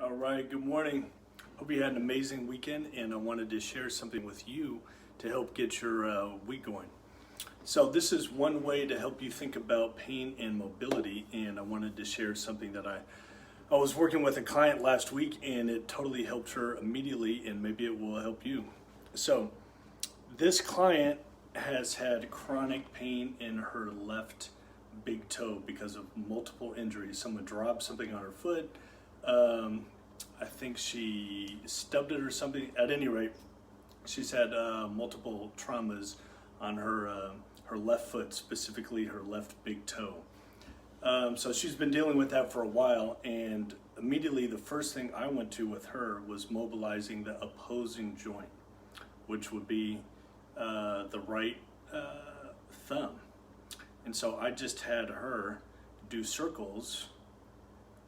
All right, good morning. Hope you had an amazing weekend, and I wanted to share something with you to help get your week going. So this is one way to help you think about pain and mobility, and I wanted to share something that I was working with a client last week, and it totally helped her immediately, and maybe it will help you. So this client has had chronic pain in her left big toe because of multiple injuries. Someone dropped something on her foot. I think she stubbed it or something. At any rate, she's had multiple traumas on her left foot, specifically her left big toe. So she's been dealing with that for a while, and immediately the first thing I went to with her was mobilizing the opposing joint, which would be the right thumb. And so I just had her do circles,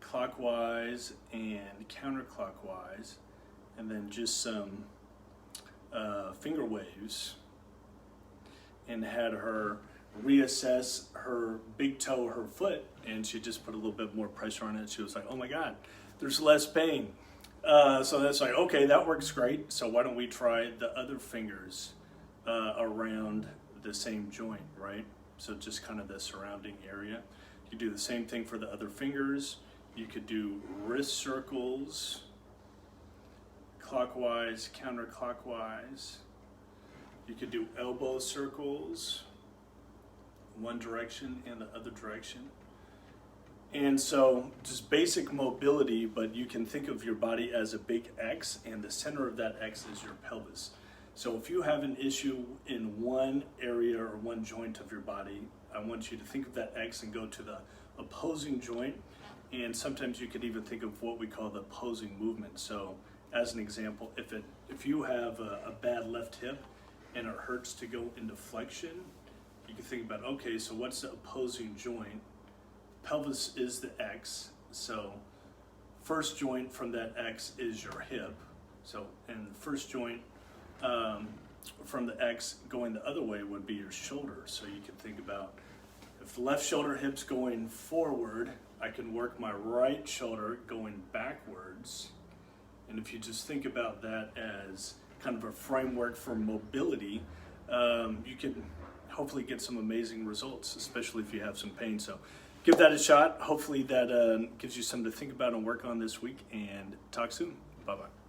clockwise and counterclockwise, and then just some finger waves, and had her reassess her big toe, her foot, and she just put a little bit more pressure on it. She was like, oh my God, there's less pain. So that's like, okay, that works great. So why don't we try the other fingers around the same joint, right? So just kind of the surrounding area. You do the same thing for the other fingers. You could do wrist circles, clockwise, counterclockwise. You could do elbow circles, one direction and the other direction. And so just basic mobility, but you can think of your body as a big X, and the center of that X is your pelvis. So if you have an issue in one area or one joint of your body, I want you to think of that X and go to the opposing joint. And sometimes you could even think of what we call the opposing movement. So as an example, if you have a bad left hip and it hurts to go into flexion, you can think about, okay, so what's the opposing joint? Pelvis is the X, so first joint from that X is your hip. So, and the first joint from the X going the other way would be your shoulder. So you can think about, if the left shoulder hip's going forward, I can work my right shoulder going backwards. And if you just think about that as kind of a framework for mobility, you can hopefully get some amazing results, especially if you have some pain. So give that a shot. Hopefully that gives you something to think about and work on this week, and talk soon. Bye-bye.